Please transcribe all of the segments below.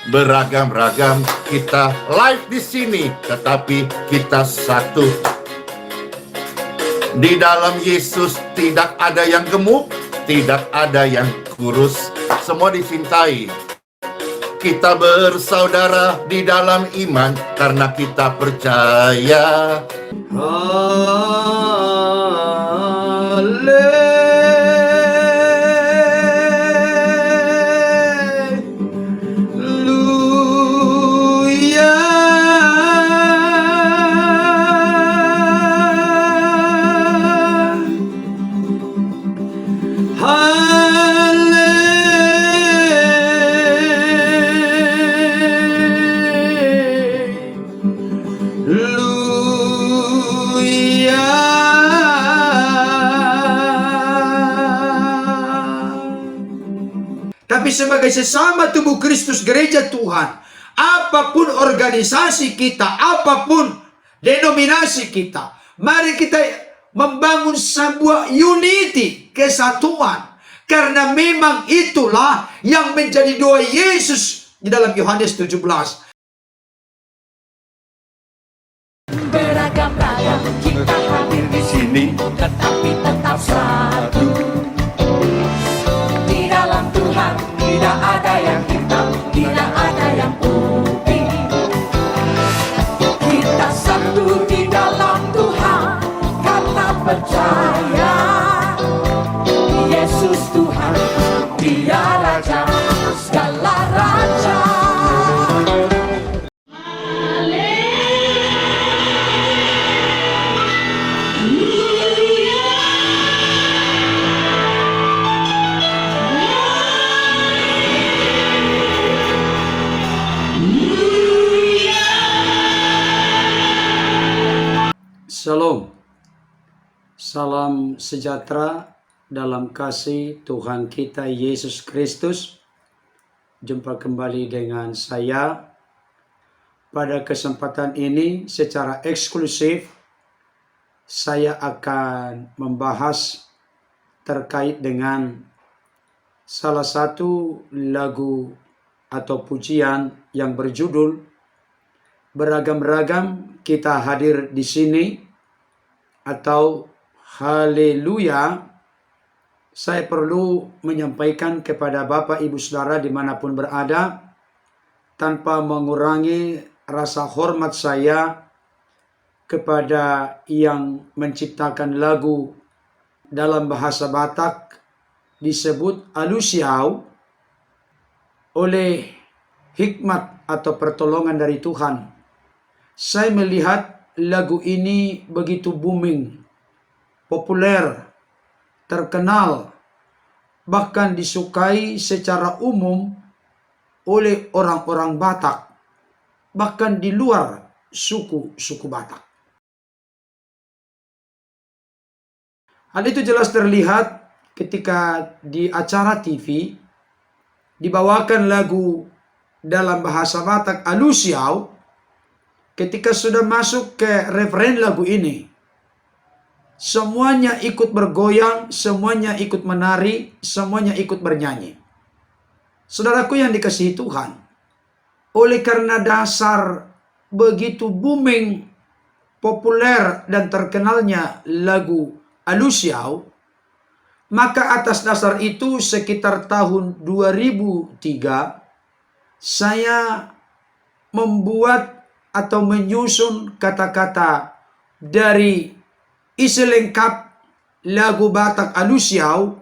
Beragam-ragam kita live di sini, tetapi kita satu. Di dalam Yesus tidak ada yang gemuk, tidak ada yang kurus, semua dicintai. Kita bersaudara di dalam iman karena kita percaya. Tapi sebagai sesama tubuh Kristus gereja Tuhan, apapun organisasi kita, apapun denominasi kita, mari kita membangun sebuah unity, kesatuan. Karena memang itulah yang menjadi doa Yesus di dalam Yohanes 17. Beragam-ragam kita hadir di sini, tetapi tetap satu. Di dalam Tuhan tidak ada yang hitam, tidak ada yang putih. Kita satu di dalam Tuhan karena percaya Yesus Tuhan, Dia Raja, segala raja. Shalom, salam sejahtera dalam kasih Tuhan kita Yesus Kristus. Jumpa kembali dengan saya. Pada kesempatan ini secara eksklusif saya akan membahas terkait dengan salah satu lagu atau pujian yang berjudul Beragam-ragam kita hadir di sini, atau haleluya. Saya perlu menyampaikan kepada Bapak Ibu Saudara dimanapun berada, tanpa mengurangi rasa hormat saya kepada yang menciptakan lagu dalam bahasa Batak disebut alusiau, oleh hikmat atau pertolongan dari Tuhan. Saya melihat lagu ini begitu booming, populer, terkenal, bahkan disukai secara umum oleh orang-orang Batak, bahkan di luar suku Batak. Hal itu jelas terlihat ketika di acara TV dibawakan lagu dalam bahasa Batak alusiau. Ketika sudah masuk ke referen lagu ini, semuanya ikut bergoyang, semuanya ikut menari, semuanya ikut bernyanyi. Saudaraku yang dikasihi Tuhan, oleh karena dasar begitu booming, populer dan terkenalnya lagu alusiau, maka atas dasar itu sekitar tahun 2003 saya membuat atau menyusun kata-kata dari isi lengkap lagu Batak alusiau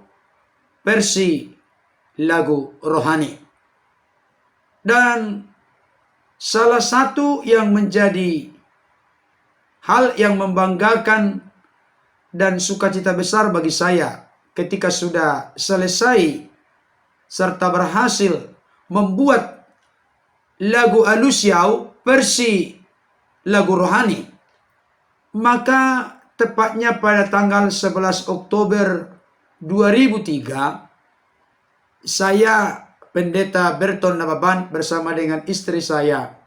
versi lagu rohani. Dan salah satu yang menjadi hal yang membanggakan dan sukacita besar bagi saya ketika sudah selesai serta berhasil membuat lagu alusiau versi lagu rohani, maka tepatnya pada tanggal 11 Oktober 2003, saya Pendeta Berton Nababan bersama dengan istri saya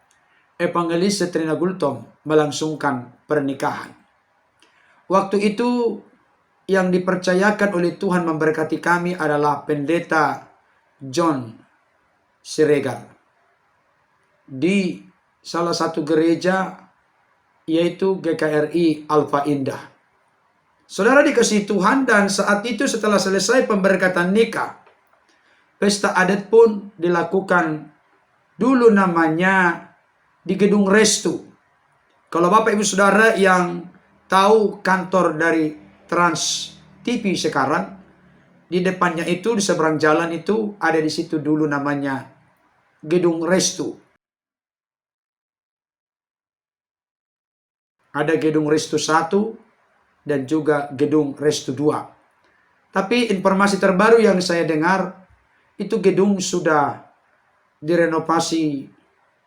Evangelis Setrina Gultom melangsungkan pernikahan. Waktu itu yang dipercayakan oleh Tuhan memberkati kami adalah Pendeta John Siregar. di salah satu gereja, yaitu GKRI Alfa Indah. Saudara dikasihi Tuhan, dan saat itu setelah selesai pemberkatan nikah, pesta adat pun dilakukan. Dulu namanya di Gedung Restu. Kalau Bapak Ibu Saudara yang tahu kantor dari Trans TV sekarang, di depannya itu, di seberang jalan itu, ada di situ dulu namanya Gedung Restu. Ada Gedung Restu 1 dan juga Gedung Restu 2. Tapi informasi terbaru yang saya dengar, itu gedung sudah direnovasi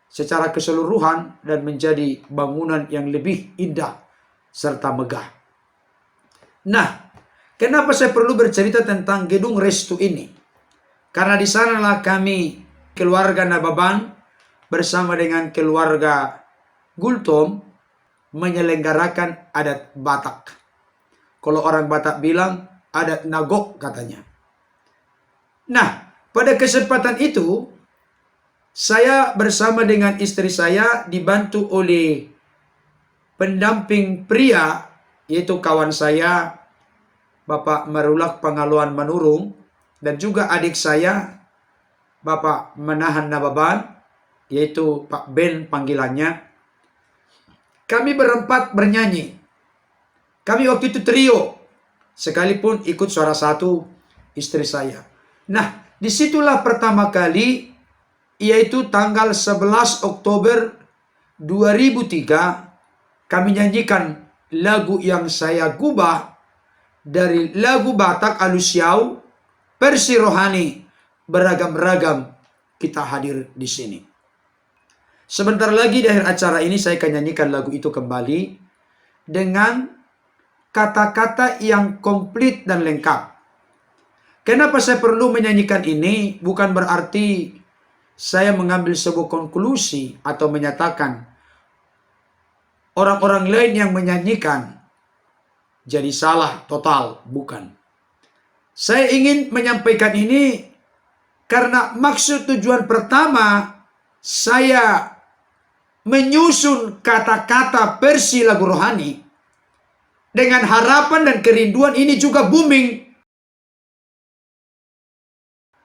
secara keseluruhan dan menjadi bangunan yang lebih indah serta megah. Nah, kenapa saya perlu bercerita tentang Gedung Restu ini? Karena di sanalah kami, keluarga Nababan, bersama dengan keluarga Gultom, menyelenggarakan adat Batak. Kalau orang Batak bilang, adat Nagok katanya. Nah, pada kesempatan itu, saya bersama dengan istri saya dibantu oleh pendamping pria, yaitu kawan saya, Bapak Marulak Pangaluan Manurung, dan juga adik saya, Bapak Menahan Nababan, yaitu Pak Ben panggilannya. Kami berempat bernyanyi. Kami waktu itu trio, sekalipun ikut suara satu istri saya. Nah, disitulah pertama kali, yaitu tanggal 11 Oktober 2003, kami nyanyikan lagu yang saya gubah dari lagu Batak Alusiau, versi rohani, beragam-ragam, kita hadir di sini. Sebentar lagi di akhir acara ini saya akan nyanyikan lagu itu kembali dengan kata-kata yang komplit dan lengkap. Kenapa saya perlu menyanyikan ini? Bukan berarti saya mengambil sebuah konklusi atau menyatakan orang-orang lain yang menyanyikan jadi salah total. Bukan. Saya ingin menyampaikan ini karena maksud tujuan pertama saya menyusun kata-kata versi lagu rohani dengan harapan dan kerinduan ini juga booming.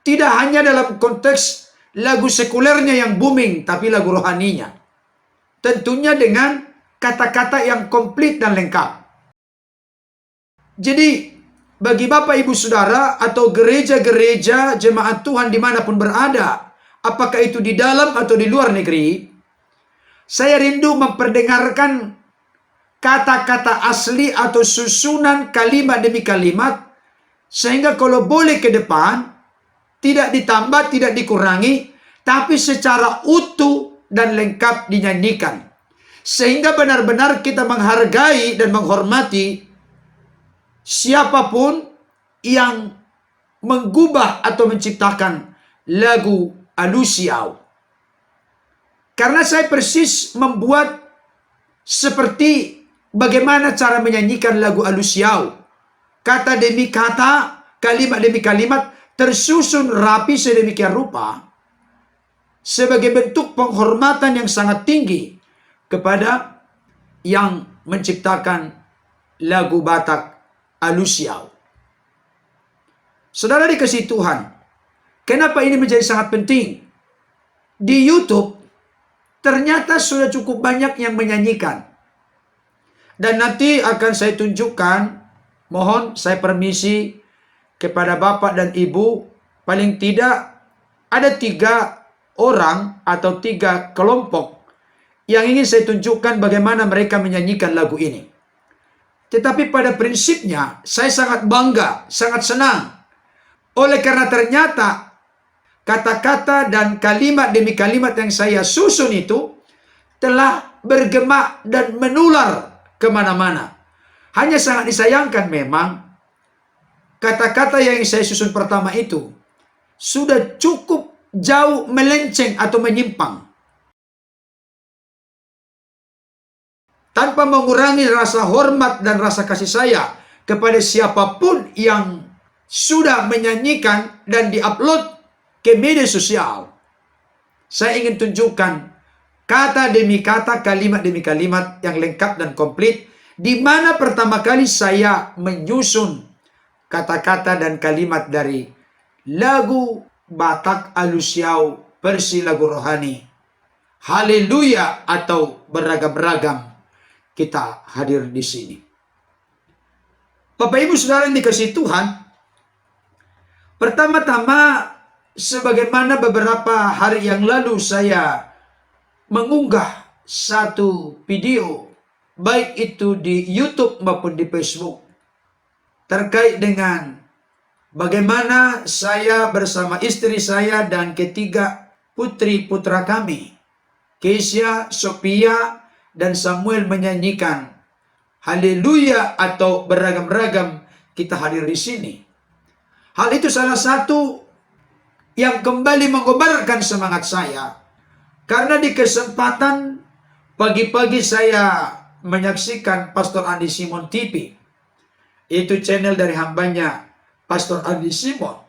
Tidak hanya dalam konteks lagu sekulernya yang booming, tapi lagu rohaninya. Tentunya dengan kata-kata yang komplit dan lengkap. Jadi, bagi Bapak Ibu Saudara atau gereja-gereja jemaat Tuhan dimanapun berada, apakah itu di dalam atau di luar negeri, saya rindu memperdengarkan kata-kata asli atau susunan kalimat demi kalimat, sehingga kalau boleh ke depan, tidak ditambah, tidak dikurangi, tapi secara utuh dan lengkap dinyanyikan. Sehingga benar-benar kita menghargai dan menghormati siapapun yang menggubah atau menciptakan lagu Alusiau. Karena saya persis membuat seperti bagaimana cara menyanyikan lagu Alusiau. Kata demi kata, kalimat demi kalimat, tersusun rapi sedemikian rupa sebagai bentuk penghormatan yang sangat tinggi kepada yang menciptakan lagu Batak Alusiau. Saudara dikasihi Tuhan, kenapa ini menjadi sangat penting? Di YouTube ternyata sudah cukup banyak yang menyanyikan. Dan nanti akan saya tunjukkan, mohon saya permisi kepada Bapak dan Ibu, paling tidak ada 3 orang atau 3 kelompok yang ingin saya tunjukkan bagaimana mereka menyanyikan lagu ini. Tetapi pada prinsipnya saya sangat bangga, sangat senang. Oleh karena ternyata kata-kata dan kalimat demi kalimat yang saya susun itu telah bergema dan menular kemana-mana. Hanya sangat disayangkan memang kata-kata yang saya susun pertama itu sudah cukup jauh melenceng atau menyimpang. Tanpa mengurangi rasa hormat dan rasa kasih saya kepada siapapun yang sudah menyanyikan dan diupload ke media sosial. Saya ingin tunjukkan kata demi kata, kalimat demi kalimat yang lengkap dan komplit, di mana pertama kali saya menyusun kata-kata dan kalimat dari lagu Batak Alusiau versi lagu rohani Haleluya atau beragam-ragam kita hadir di sini. Bapak Ibu Saudara yang dikasihi Tuhan, pertama-tama sebagaimana beberapa hari yang lalu saya mengunggah satu video, baik itu di YouTube maupun di Facebook, terkait dengan bagaimana saya bersama istri saya dan ketiga putri-putra kami, Kesia, Sophia, dan Samuel menyanyikan Haleluya atau beragam-ragam kita hadir di sini. Hal itu salah satu yang kembali mengobarkan semangat saya, karena di kesempatan pagi-pagi saya menyaksikan Pastor Andi Simon TV, itu channel dari hambanya Pastor Andi Simon.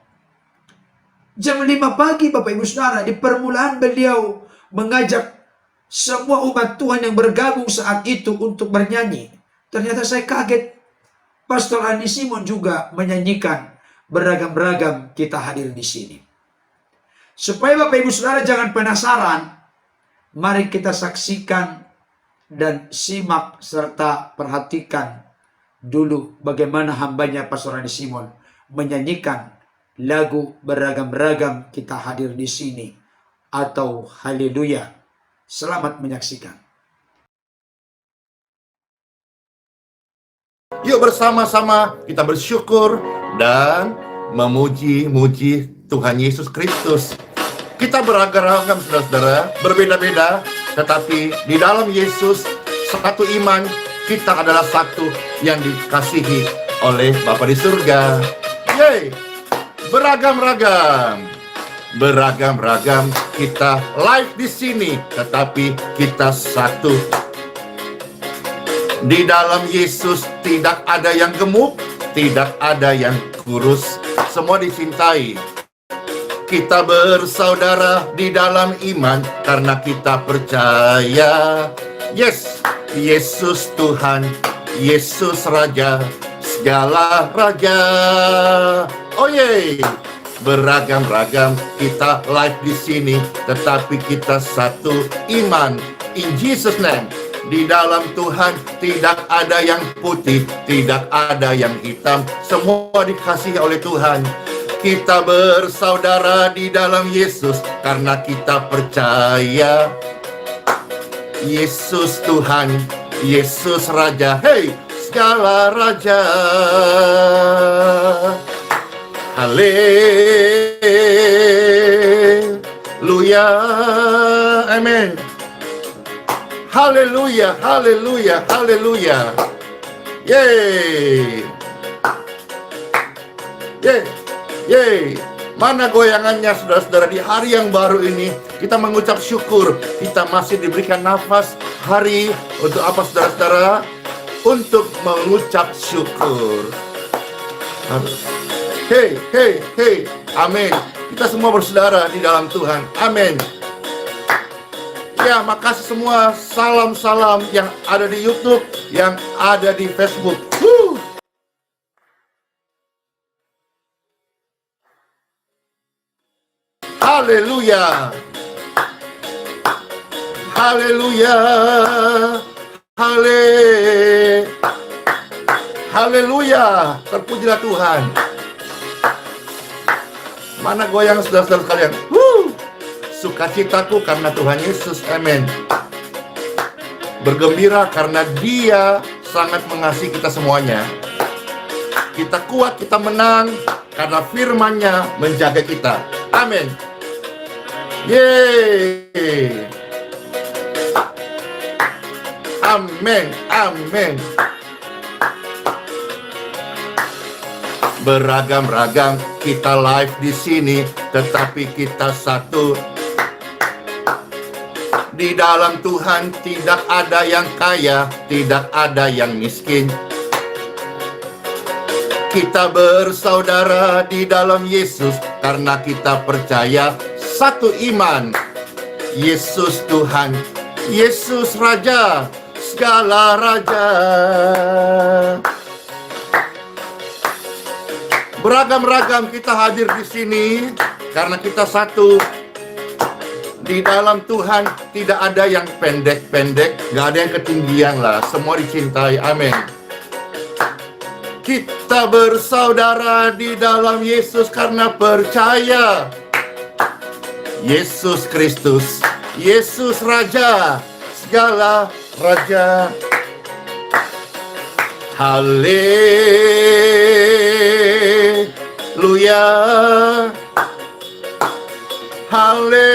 Jam 5 pagi Bapak Ibu Saudara, di permulaan beliau mengajak semua umat Tuhan yang bergabung saat itu untuk bernyanyi. Ternyata saya kaget, Pastor Andi Simon juga menyanyikan beragam-ragam kita hadir di sini. Supaya Bapak Ibu Saudara jangan penasaran, mari kita saksikan dan simak serta perhatikan dulu bagaimana hambanya Pastor Andi Simon menyanyikan lagu beragam-ragam kita hadir di sini atau Haleluya. Selamat menyaksikan. Yuk bersama-sama kita bersyukur dan memuji-muji Tuhan Yesus Kristus. Kita beragam-ragam saudara-saudara, berbeda-beda, tetapi di dalam Yesus satu iman, kita adalah satu yang dikasihi oleh Bapa di surga. Yeay! Beragam-ragam. Beragam-ragam kita live di sini, tetapi kita satu. Di dalam Yesus tidak ada yang gemuk, tidak ada yang kurus, semua dicintai. Kita bersaudara di dalam iman karena kita percaya. Yes, Yesus Tuhan, Yesus Raja, segala raja. Oh yeay. Beragam-ragam kita live di sini, tetapi kita satu iman. In Jesus name, di dalam Tuhan tidak ada yang putih, tidak ada yang hitam, semua dikasihi oleh Tuhan. Kita bersaudara di dalam Yesus karena kita percaya. Yesus Tuhan, Yesus Raja, hey, segala raja. Haleluya, amin. Haleluya, haleluya, haleluya. Yeay. Yeay, yeay. Mana goyangannya saudara-saudara di hari yang baru ini? Kita mengucap syukur. Kita masih diberikan nafas hari untuk apa saudara-saudara? Untuk mengucap syukur. Hey, hey, hey, amin. Kita semua bersaudara di dalam Tuhan, amin. Ya, makasih semua. Salam-salam yang ada di YouTube, yang ada di Facebook. Haleluya. Haleluya. Haleluya. Terpujilah Tuhan. Mana goyang saudara-saudara sekalian? Sukacitaku karena Tuhan Yesus, amin. Bergembira karena Dia sangat mengasihi kita semuanya. Kita kuat, kita menang karena firman-Nya menjaga kita, amin. Yeay. Amin, amin. Beragam-ragam kita live di sini, tetapi kita satu. Di dalam Tuhan tidak ada yang kaya, tidak ada yang miskin. Kita bersaudara di dalam Yesus karena kita percaya satu iman. Yesus Tuhan, Yesus Raja, segala raja. Beragam-ragam kita hadir di sini karena kita satu. Di dalam Tuhan tidak ada yang pendek-pendek, nggak ada yang ketinggian lah. Semua dicintai, amin. Kita bersaudara di dalam Yesus karena percaya. Yesus Kristus, Yesus Raja, segala raja. Haleluya. Haleluya.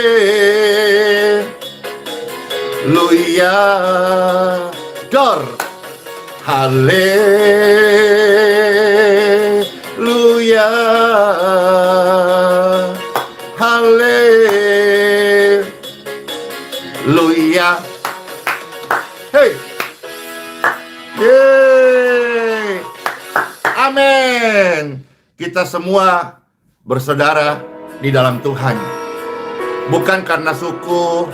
Dor. Haleluya. Haleluya. Hey. Yeay. Amin. Kita semua bersaudara di dalam Tuhan. Bukan karena suku,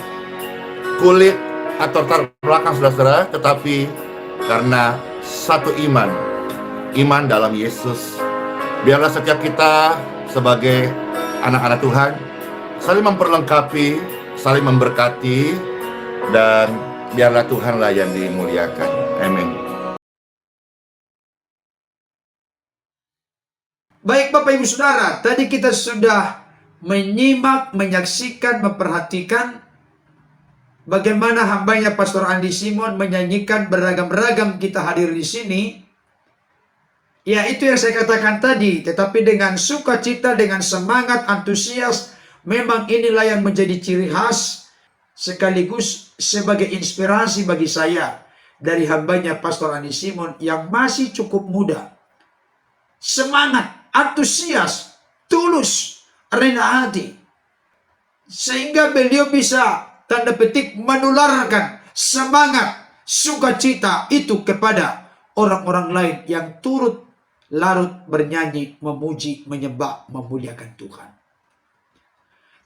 kulit, atau latar belakang saudara-saudara, tetapi karena satu iman. Iman dalam Yesus. Biarlah setiap kita sebagai anak-anak Tuhan saling memperlengkapi, saling memberkati, dan biarlah Tuhanlah yang dimuliakan. Amin. Baik Bapak Ibu Saudara, tadi kita sudah menyimak, menyaksikan, memperhatikan bagaimana hambanya Pastor Andi Simon menyanyikan beragam-ragam kita hadir di sini. Ya, itu yang saya katakan tadi, tetapi dengan sukacita, dengan semangat, antusias, memang inilah yang menjadi ciri khas sekaligus sebagai inspirasi bagi saya dari hambanya Pastor Andi Simon yang masih cukup muda. Semangat, antusias, tulus, rendah hati, sehingga beliau bisa tanda petik menularkan semangat sukacita itu kepada orang-orang lain yang turut larut bernyanyi, memuji, menyembah, memuliakan Tuhan.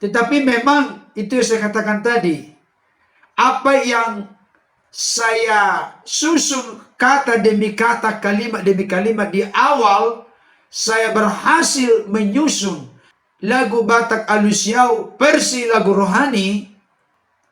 Tetapi memang itu yang saya katakan tadi, apa yang saya susun kata demi kata, kalimat demi kalimat di awal, saya berhasil menyusun lagu Batak Alusiau versi lagu rohani,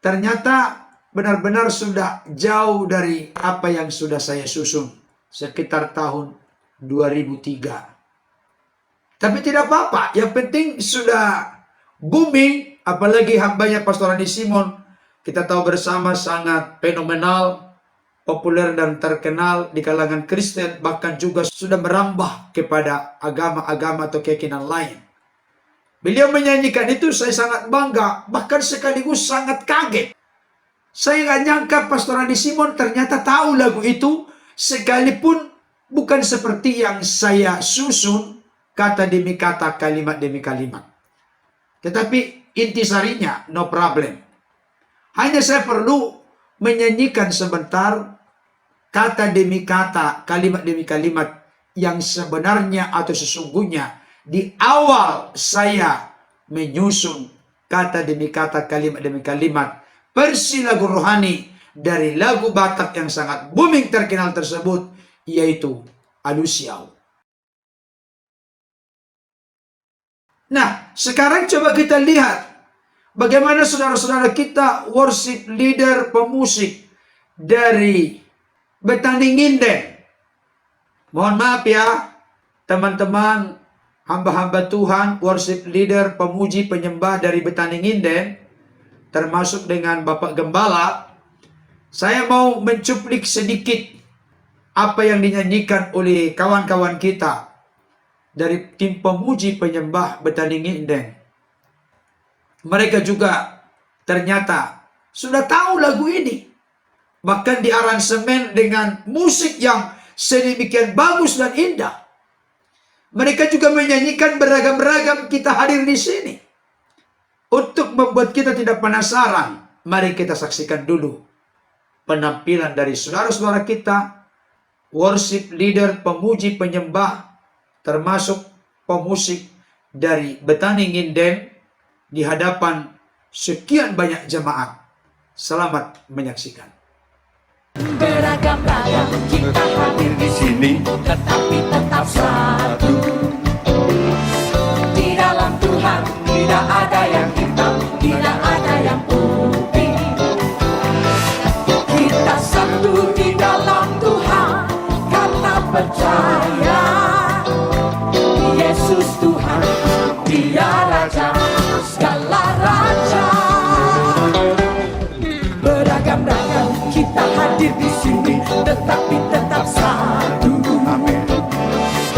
ternyata benar-benar sudah jauh dari apa yang sudah saya susun sekitar tahun 2003. Tapi tidak apa-apa, yang penting sudah booming, apalagi hambanya Pastor Andi Simon, kita tahu bersama sangat fenomenal, populer dan terkenal di kalangan Kristen, bahkan juga sudah merambah kepada agama-agama atau keyakinan lain. Beliau menyanyikan itu, saya sangat bangga, bahkan sekaligus sangat kaget. Saya nggak nyangka Pastor Andi Simon ternyata tahu lagu itu, sekalipun bukan seperti yang saya susun, kata demi kata, kalimat demi kalimat. Tetapi intisarinya, no problem. Hanya saya perlu menyanyikan sebentar, kata demi kata, kalimat demi kalimat, yang sebenarnya atau sesungguhnya di awal saya menyusun kata demi kata, kalimat demi kalimat versi lagu rohani dari lagu Batak yang sangat booming terkenal tersebut, yaitu Alusiau. Nah, sekarang coba kita lihat bagaimana saudara-saudara kita worship leader, pemusik dari Betani Nginden. Mohon maaf ya teman-teman, hamba-hamba Tuhan, worship leader, pemuji, penyembah dari Betani Nginden, termasuk dengan Bapak Gembala. Saya mau mencuplik sedikit apa yang dinyanyikan oleh kawan-kawan kita dari tim pemuji penyembah Betani Nginden. Mereka juga ternyata sudah tahu lagu ini. Bahkan diaransemen dengan musik yang sedemikian bagus dan indah. Mereka juga menyanyikan beragam-ragam kita hadir di sini. Untuk membuat kita tidak penasaran, mari kita saksikan dulu penampilan dari saudara-saudara kita, worship leader, pemuji, penyembah, termasuk pemusik dari Betani Nginden di hadapan sekian banyak jemaat. Selamat menyaksikan. Beragam-ragam kita hadir di sini, tetapi tetap satu. Di dalam Tuhan tidak ada yang hitam, tidak ada yang putih. Kita satu di dalam Tuhan karena percaya Yesus Tuhan, Dia Raja, segala raja. Beragam-ragam kita hadir di sini, tetapi tetap satu.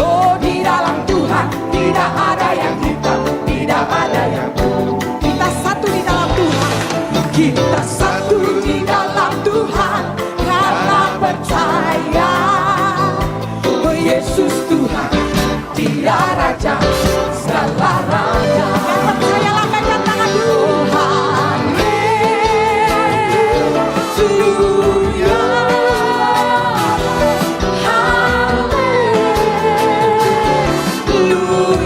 Oh, di dalam Tuhan tidak ada yang hitam, tidak ada yang putih. Kita satu di dalam Tuhan. Kita satu di dalam Tuhan karena percaya oh, Yesus Tuhan, Dia Raja, segala raja. Yang percaya lambaikan tangan Tuhan. Haleluya, haleluya, haleluya.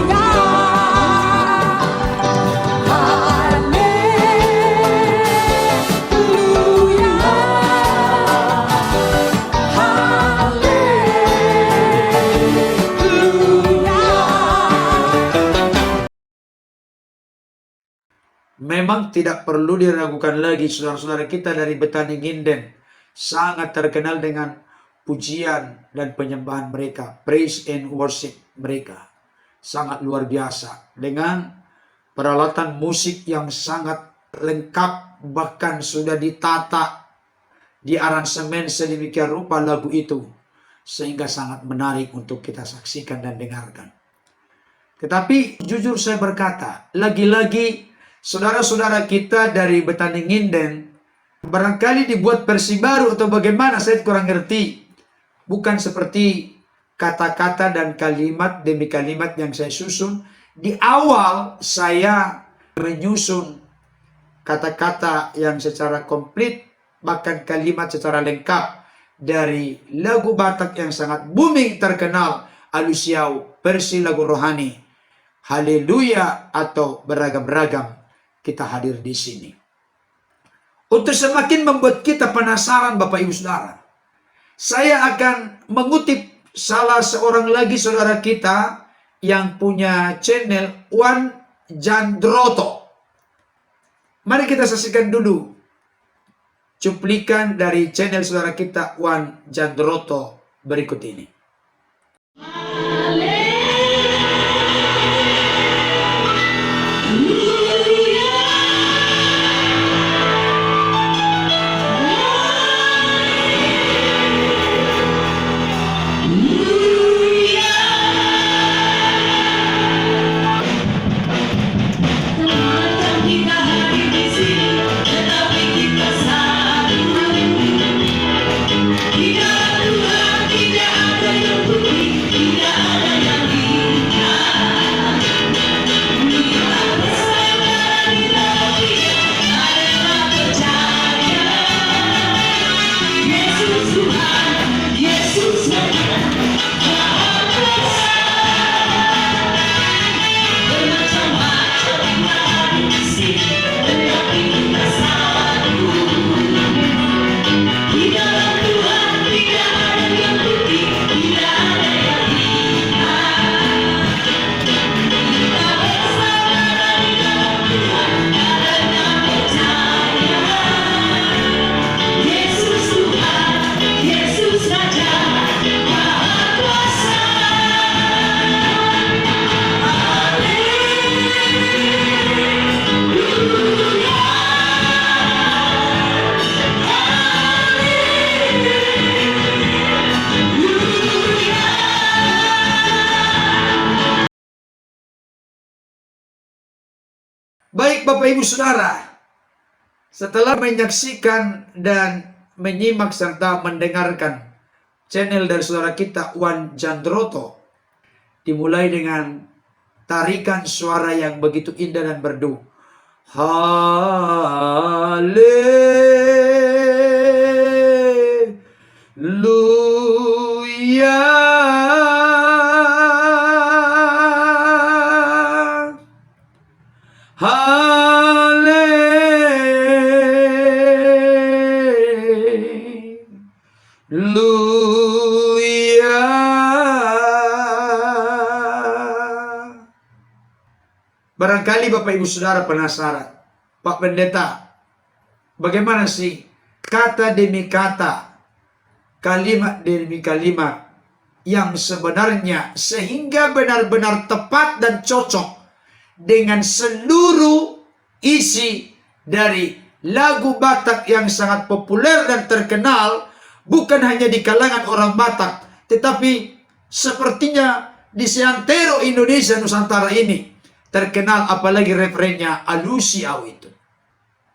Memang tidak perlu diragukan lagi, saudara-saudara kita dari Betani Nginden sangat terkenal dengan pujian dan penyembahan mereka, praise and worship mereka. Sangat luar biasa dengan peralatan musik yang sangat lengkap, bahkan sudah ditata di aransemen sedemikian rupa lagu itu sehingga sangat menarik untuk kita saksikan dan dengarkan. Tetapi jujur saya berkata, lagi-lagi saudara-saudara kita dari Betani Nginden barangkali dibuat versi baru atau bagaimana, saya kurang ngerti. Bukan seperti kata-kata dan kalimat demi kalimat yang saya susun. Di awal saya menyusun kata-kata yang secara komplit, bahkan kalimat secara lengkap dari lagu Batak yang sangat booming terkenal, Alusiau, versi lagu rohani, Haleluya atau beragam-ragam. Kita hadir di sini untuk semakin membuat kita penasaran, Bapak Ibu Saudara. Saya akan mengutip salah seorang lagi saudara kita yang punya channel, Wan Jandroto. Mari kita saksikan dulu cuplikan dari channel saudara kita Wan Jandroto berikut ini. Baik Bapak Ibu Saudara, setelah menyaksikan dan menyimak serta mendengarkan channel dari saudara kita Wan Jandroto, dimulai dengan tarikan suara yang begitu indah dan merdu. Haleluya. Haleluya. Barangkali Bapak Ibu Saudara penasaran, Pak Pendeta, bagaimana sih kata demi kata, kalimat demi kalimat yang sebenarnya sehingga benar-benar tepat dan cocok dengan seluruh isi dari lagu Batak yang sangat populer dan terkenal, bukan hanya di kalangan orang Batak, tetapi sepertinya di seantero Indonesia Nusantara ini terkenal, apalagi referennya Alusiau itu.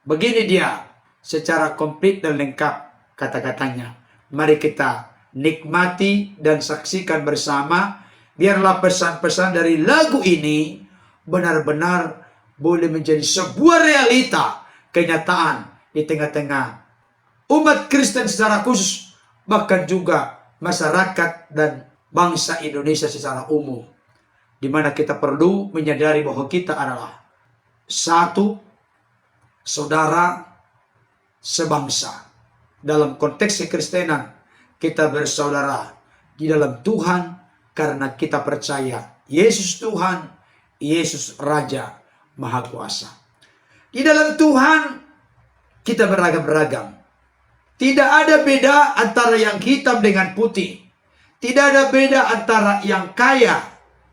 Begini dia secara komplit dan lengkap kata-katanya. Mari kita nikmati dan saksikan bersama. Biarlah pesan-pesan dari lagu ini benar-benar boleh menjadi sebuah realita, kenyataan di tengah-tengah umat Kristen secara khusus, bahkan juga masyarakat dan bangsa Indonesia secara umum, di mana kita perlu menyadari bahwa kita adalah satu saudara sebangsa. Dalam konteks kekristenan, kita bersaudara di dalam Tuhan karena kita percaya Yesus Tuhan, Yesus Raja Maha Kuasa. Di dalam Tuhan kita beragam-ragam. Tidak ada beda antara yang hitam dengan putih. Tidak ada beda antara yang kaya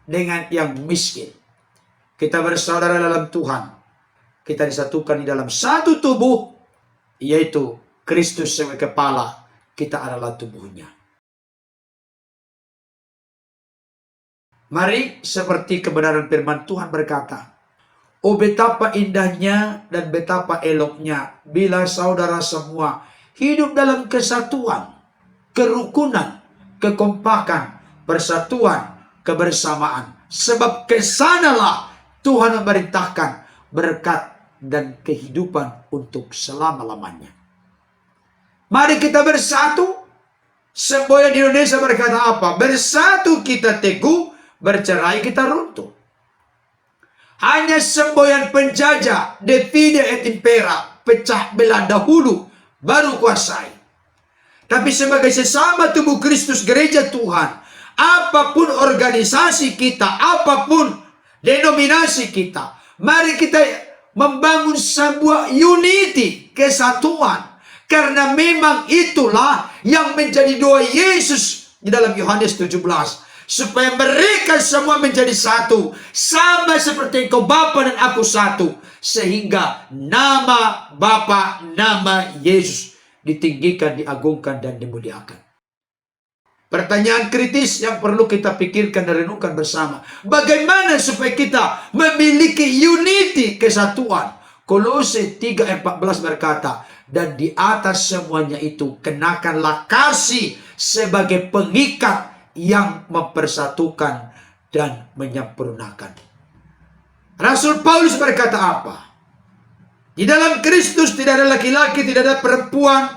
dengan yang miskin. Kita bersaudara dalam Tuhan. Kita disatukan di dalam satu tubuh, yaitu Kristus sebagai kepala. Kita adalah tubuhnya. Mari seperti kebenaran firman Tuhan berkata, oh betapa indahnya dan betapa eloknya bila saudara semua hidup dalam kesatuan, kerukunan, kekompakan, persatuan, kebersamaan. Sebab kesanalah Tuhan memerintahkan berkat dan kehidupan untuk selama-lamanya. Mari kita bersatu. Semboyan Indonesia berkata apa? Bersatu kita teguh, bercerai kita runtuh. Hanya semboyan penjajah, divide et impera, pecah belah dahulu, baru kuasai. Tapi sebagai sesama tubuh Kristus gereja Tuhan, apapun organisasi kita, apapun denominasi kita, mari kita membangun sebuah unity, kesatuan. Karena memang itulah yang menjadi doa Yesus di dalam Yohanes 17. Supaya mereka semua menjadi satu. Sama seperti engkau Bapa dan aku satu. Sehingga nama Bapa, nama Yesus ditinggikan, diagungkan, dan dimuliakan. Pertanyaan kritis yang perlu kita pikirkan dan renungkan bersama. Bagaimana supaya kita memiliki unity, kesatuan. Kolose 3:14 berkata, dan di atas semuanya itu kenakanlah kasih sebagai pengikat yang mempersatukan dan menyempurnakan. Rasul Paulus berkata apa? Di dalam Kristus tidak ada laki-laki, tidak ada perempuan,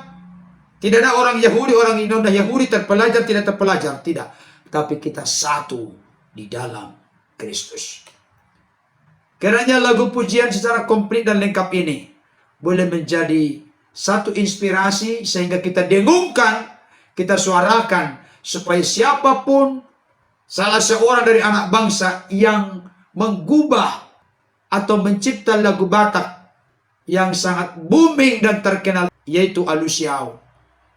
tidak ada orang Yahudi, orang non-Yahudi, terpelajar, tidak terpelajar, tidak. Tapi kita satu di dalam Kristus. Kiranya lagu pujian secara komplit dan lengkap ini boleh menjadi satu inspirasi sehingga kita dengungkan, kita suarakan supaya siapapun salah seorang dari anak bangsa yang menggubah atau mencipta lagu Batak yang sangat booming dan terkenal, yaitu Alusiau,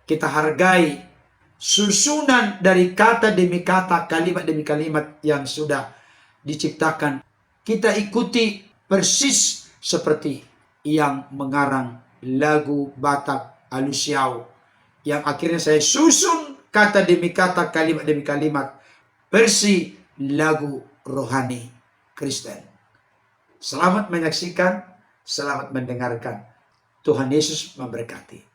kita hargai susunan dari kata demi kata, kalimat demi kalimat yang sudah diciptakan. Kita ikuti persis seperti yang mengarang lagu Batak Alusiau, yang akhirnya saya susun kata demi kata, kalimat demi kalimat, versi lagu rohani Kristen. Selamat menyaksikan, selamat mendengarkan. Tuhan Yesus memberkati.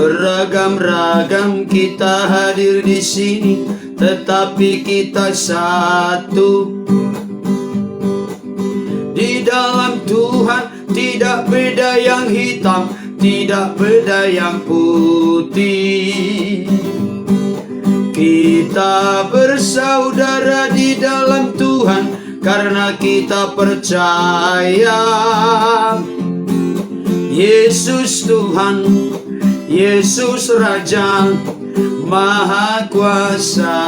Beragam-ragam kita hadir di sini, tetapi kita satu. Di dalam Tuhan tidak beda yang hitam, tidak beda yang putih. Kita bersaudara di dalam Tuhan karena kita percaya Yesus Tuhan, Yesus Raja Maha Kuasa.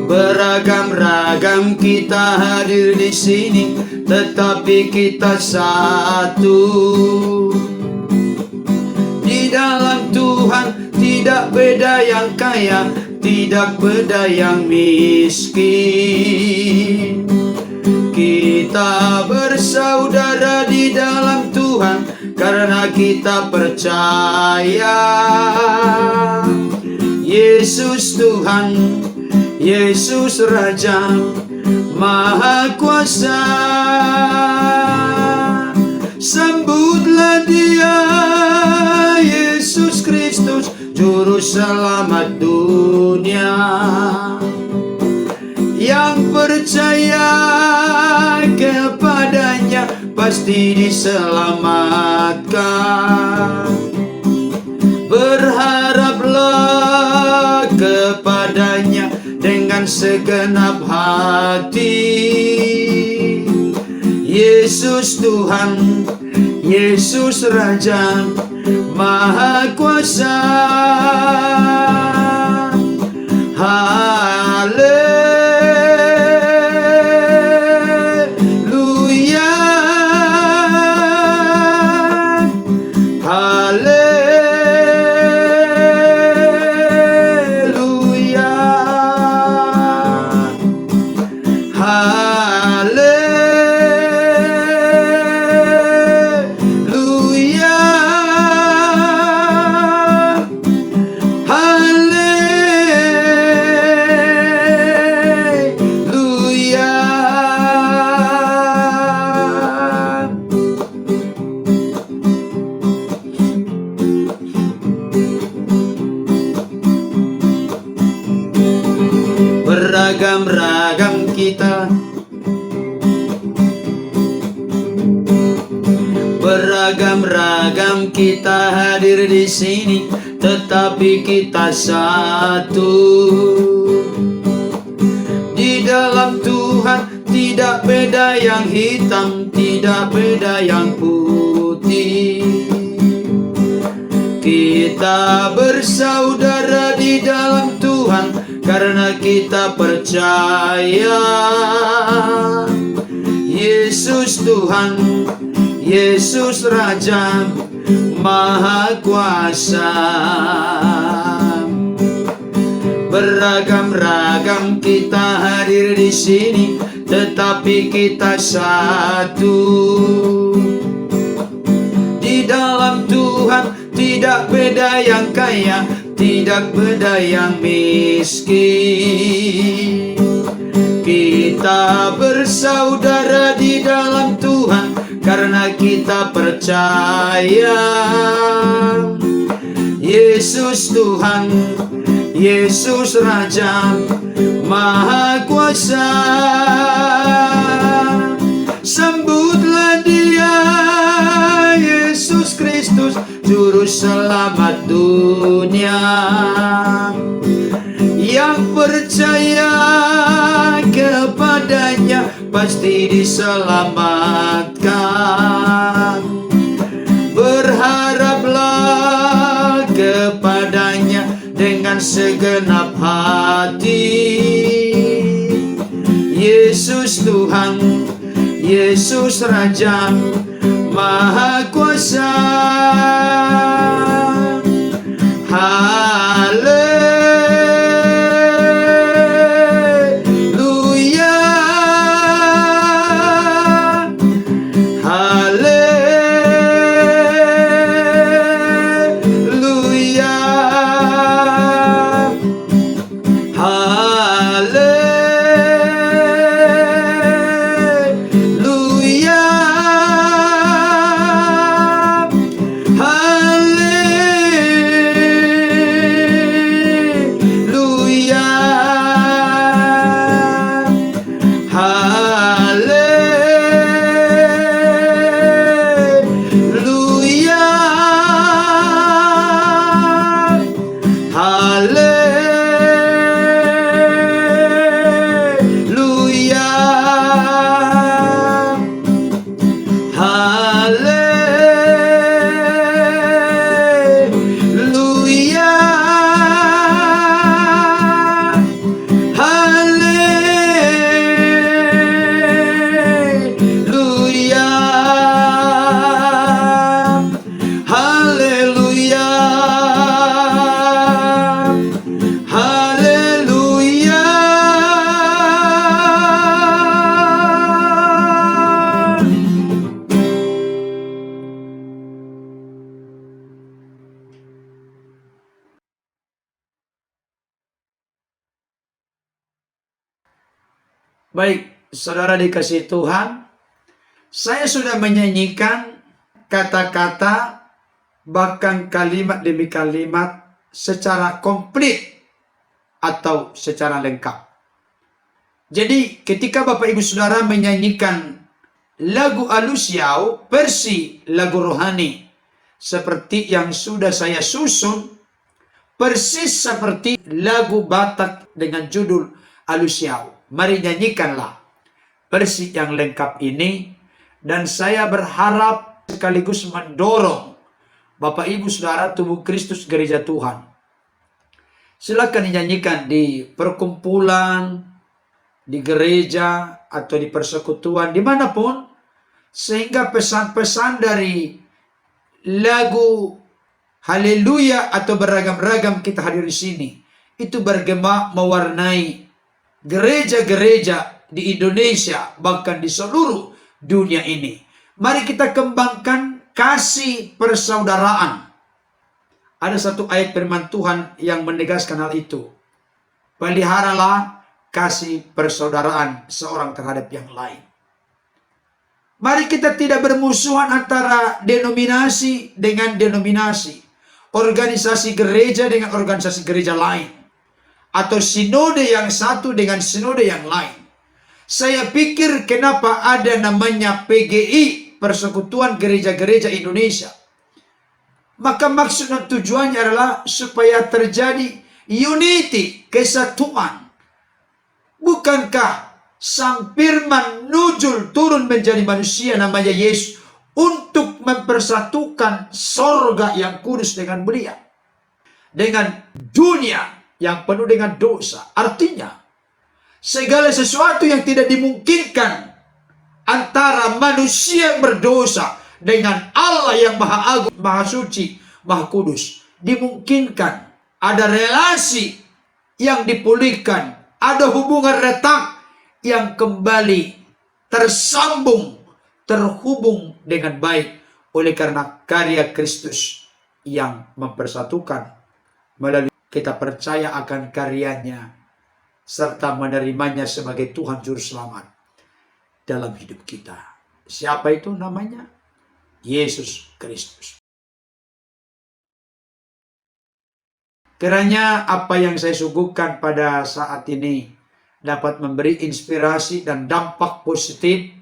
Beragam-ragam kita hadir di sini, tetapi kita satu. Di dalam Tuhan tidak beda yang kaya, tidak beda yang miskin. Kita bersaudara di dalam Tuhan karena kita percaya Yesus Tuhan, Yesus Raja Maha Kuasa. Sambutlah Dia, Yesus Kristus, Juru Selamat dunia. Yang percaya kepadanya pasti diselamatkan. Berharaplah kepadanya dengan segenap hati. Yesus Tuhan, Yesus Raja Maha Kuasa. Haleluya, haleluya, haleluya, beragam-ragam kita, beragam-ragam kita hadir di sini, tetapi kita satu. Di dalam Tuhan tidak beda yang hitam, tidak beda yang putih. Kita bersaudara di dalam Tuhan karena kita percaya Yesus Tuhan, Yesus Raja Maha Kuasa. Beragam-ragam kita hadir di sini, tetapi kita satu. Di dalam Tuhan tidak beda yang kaya, tidak beda yang miskin. Kita bersaudara di dalam Tuhan karena kita percaya Yesus Tuhan, Yesus Raja Maha Kuasa. Sambutlah Dia, Yesus Kristus, Juru Selamat dunia. Yang percaya kepadanya pasti diselamatkan. Berharaplah kepadanya dengan segenap hati. Yesus Tuhan, Yesus Raja Maha Kuasa. Haleluya, haleluya, haleluya, Baik, saudara dikasih Tuhan, saya sudah menyanyikan kata-kata bahkan kalimat demi kalimat secara komplit atau secara lengkap. Jadi ketika Bapak Ibu Saudara menyanyikan lagu Alusiau versi lagu rohani seperti yang sudah saya susun, persis seperti lagu Batak dengan judul Alusiau. Mari nyanyikanlah versi yang lengkap ini, dan saya berharap sekaligus mendorong Bapak Ibu Saudara tubuh Kristus Gereja Tuhan. Silakan dinyanyikan di perkumpulan, di gereja, atau di persekutuan, dimanapun, sehingga pesan-pesan dari lagu Haleluya atau beragam-ragam kita hadir di sini, itu bergema mewarnai gereja-gereja di Indonesia, bahkan di seluruh dunia ini. Mari kita kembangkan kasih persaudaraan. Ada satu ayat firman Tuhan yang menegaskan hal itu. Peliharalah kasih persaudaraan seorang terhadap yang lain. Mari kita tidak bermusuhan antara denominasi dengan denominasi, organisasi gereja dengan organisasi gereja lain, atau sinode yang satu dengan sinode yang lain. Saya pikir kenapa ada namanya PGI, Persekutuan Gereja-Gereja Indonesia. Maka maksud dan tujuannya adalah supaya terjadi unity, kesatuan. Bukankah Sang Firman nujul turun menjadi manusia namanya Yesus untuk mempersatukan sorga yang kudus dengan belia, dengan dunia yang penuh dengan dosa. Artinya, segala sesuatu yang tidak dimungkinkan antara manusia yang berdosa dengan Allah yang maha agung, maha suci, maha kudus, dimungkinkan. Ada relasi yang dipulihkan, ada hubungan retak yang kembali tersambung, terhubung dengan baik oleh karena karya Kristus yang mempersatukan. Melalui kita percaya akan karyanya serta menerimanya sebagai Tuhan Juru Selamat dalam hidup kita. Siapa itu namanya? Yesus Kristus. Kiranya apa yang saya suguhkan pada saat ini dapat memberi inspirasi dan dampak positif,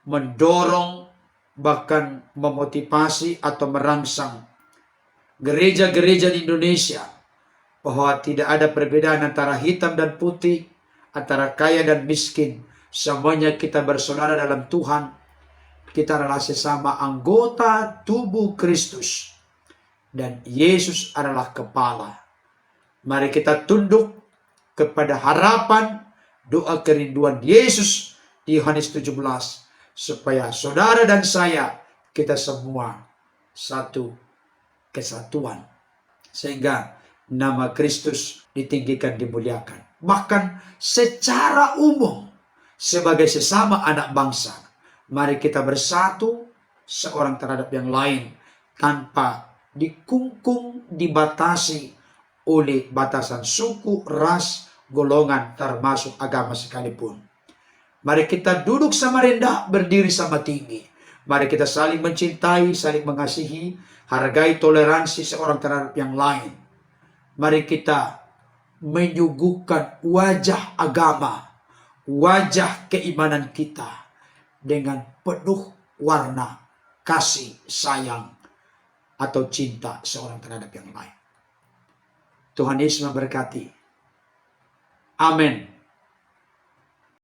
mendorong, bahkan memotivasi atau merangsang gereja-gereja di Indonesia bahwa tidak ada perbedaan antara hitam dan putih, antara kaya dan miskin. Semuanya kita bersaudara dalam Tuhan. Kita adalah sesama anggota tubuh Kristus. Dan Yesus adalah kepala. Mari kita tunduk kepada harapan doa kerinduan Yesus di Yohanes 17. Supaya saudara dan saya, kita semua satu kesatuan. Sehingga nama Kristus ditinggikan, dimuliakan. Bahkan secara umum, sebagai sesama anak bangsa, mari kita bersatu seorang terhadap yang lain tanpa dikungkung, dibatasi oleh batasan suku, ras, golongan, termasuk agama sekalipun. Mari kita duduk sama rendah, berdiri sama tinggi. Mari kita saling mencintai, saling mengasihi, hargai toleransi seorang terhadap yang lain. Mari kita menyuguhkan wajah agama, wajah keimanan kita dengan penuh warna kasih, sayang, atau cinta seorang terhadap yang lain. Tuhan Yesus memberkati. Amin.